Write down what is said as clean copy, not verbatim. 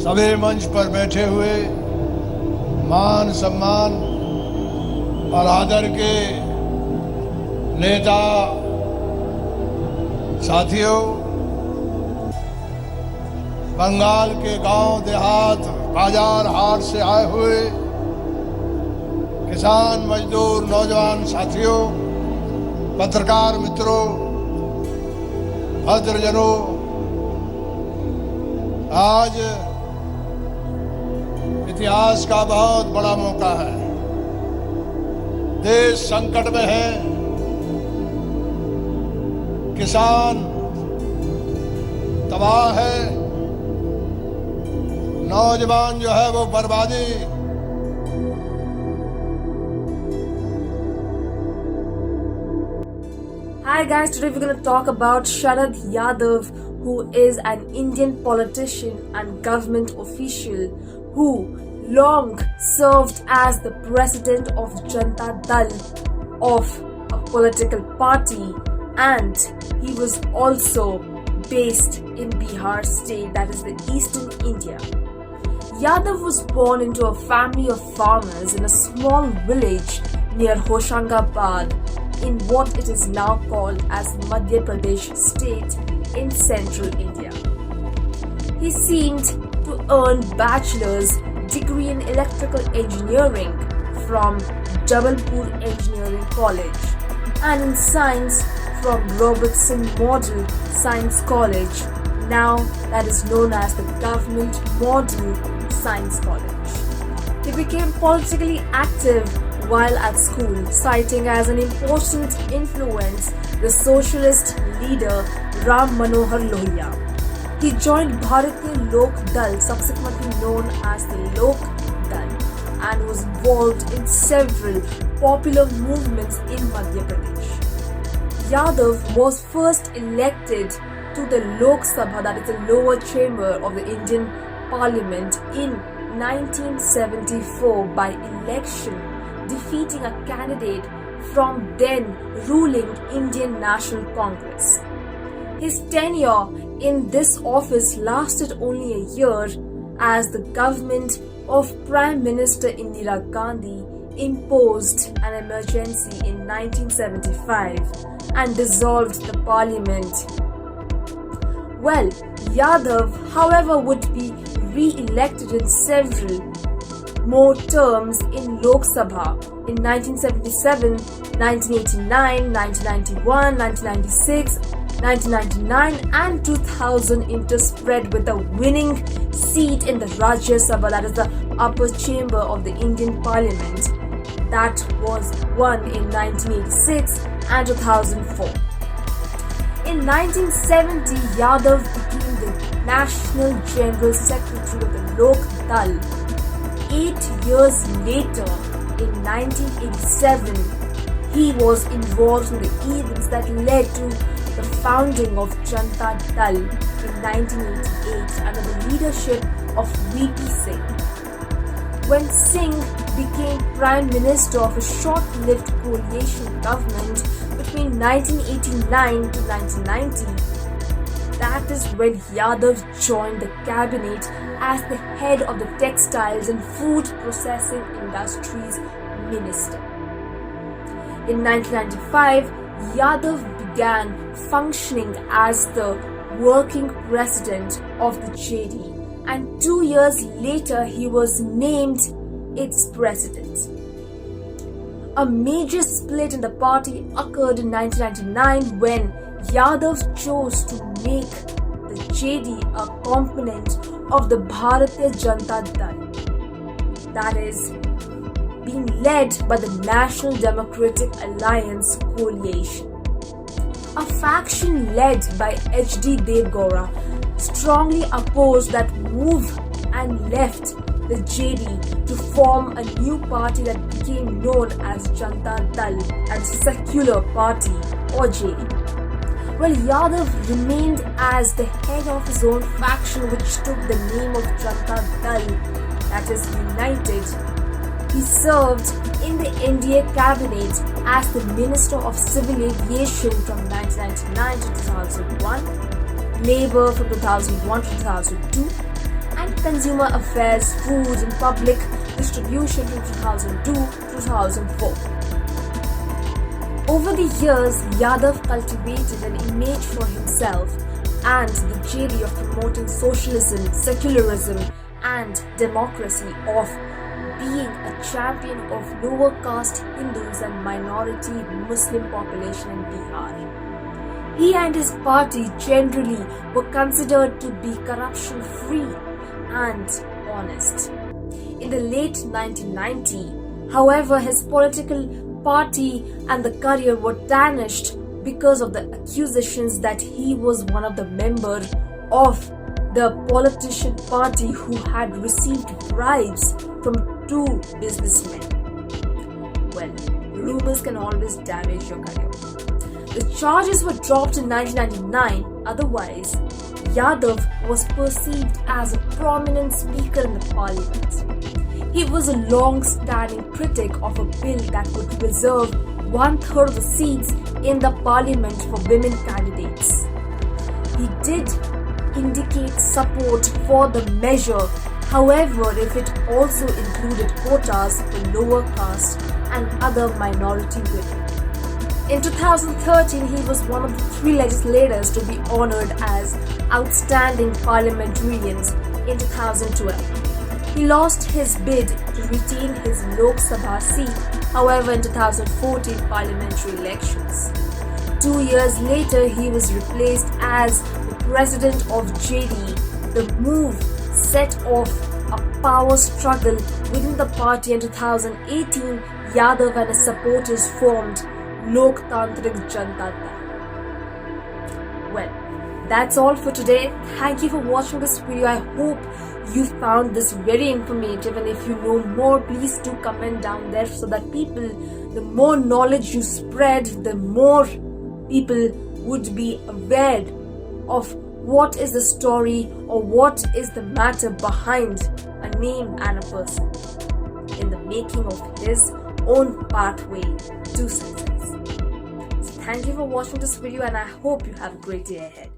सभी मंच पर बैठे हुए मान सम्मान और आदर के नेता साथियों, बंगाल के गांव देहात बाजार हाट से आए हुए किसान मजदूर नौजवान साथियों, पत्रकार मित्रों, भद्रजनों, आज इतिहास का बहुत बड़ा मौका है। देश संकट में है, किसान तबाह है, नौजवान जो है वो बर्बादी। Hi guys, today we're going to talk about Sharad Yadav, who is an Indian politician and government official who long served as the president of Janata Dal of a political party, and he was also based in Bihar state, that is the eastern India. Yadav was born into a family of farmers in a small village near Hoshangabad in what it is now called as Madhya Pradesh state in central India. He seemed to earn bachelor's degree in electrical engineering from Jabalpur Engineering College and in science from Robertson Model Science College, now that is known as the Government Model Science College. He became politically active while at school, citing as an important influence the socialist leader Ram Manohar Lohia. He joined Bharatiya Lok Dal, subsequently known as the Lok Dal, and was involved in several popular movements in Madhya Pradesh. Yadav was first elected to the Lok Sabha, that is the lower chamber of the Indian Parliament, in 1974 by election, defeating a candidate from then ruling Indian National Congress. His tenure in this office lasted only a year as the government of Prime Minister Indira Gandhi imposed an emergency in 1975 and dissolved the parliament. Well, Yadav, however, would be re-elected in several more terms in Lok Sabha in 1977, 1989, 1991, 1996, 1999 and 2000, interspread with a winning seat in the Rajya Sabha, that is the upper chamber of the Indian Parliament, that was won in 1986 and 2004. In 1970, Yadav became the National General Secretary of the Lok Dal. 8 years later, in 1987, he was involved in the events that led to the founding of Janata Dal in 1988 under the leadership of VP Singh. When Singh became Prime Minister of a short-lived coalition government between 1989 to 1990, that is when Yadav joined the cabinet as the head of the Textiles and Food Processing Industries Minister. In 1995, Yadav began functioning as the working president of the JD, and 2 years later he was named its president. A major split in the party occurred in 1999 when Yadav chose to make the JD a component of the Bharatiya Janata Dal, that is, being led by the National Democratic Alliance coalition. A faction led by H.D. Dev Gowda strongly opposed that move and left the JD to form a new party that became known as Janata Dal and Secular Party or JD. Well, Yadav remained as the head of his own faction, which took the name of Janata Dal, that is United. He served in the NDA cabinet as the Minister of Civil Aviation from 1999 to 2001, Labour from 2001 to 2002, and Consumer Affairs, Food and Public Distribution from 2002 to 2004. Over the years, Yadav cultivated an image for himself and the JD of promoting socialism, secularism and democracy, of being a champion of lower caste Hindus and minority Muslim population in Bihar. He and his party generally were considered to be corruption-free and honest. In the late 1990s, however, his political party and the career were tarnished because of the accusations that he was one of the members of the politician party who had received bribes from two businessmen. Well, rumors can always damage your career. The charges were dropped in 1999, otherwise, Yadav was perceived as a prominent speaker in the parliament. He was a long-standing critic of a bill that would reserve 1/3 of the seats in the parliament for women candidates. He did indicate support for the measure, however, if it also included quotas for lower caste and other minority women. In 2013, he was one of the 3 legislators to be honored as outstanding parliamentarians in 2012. He lost his bid to retain his Lok Sabha seat, however, in 2014 parliamentary elections. 2 years later, he was replaced as the president of JD. The move set off a power struggle within the party. In 2018, Yadav and his supporters formed Loktantrik Janata Dal. Well, that's all for today. Thank you for watching this video. I hope you found this very informative, and if you know more, please do comment down there so that the more knowledge you spread, the more people would be aware of what is the story or what is the matter behind a name and a person in the making of his own pathway to success. So thank you for watching this video, and I hope you have a great day ahead.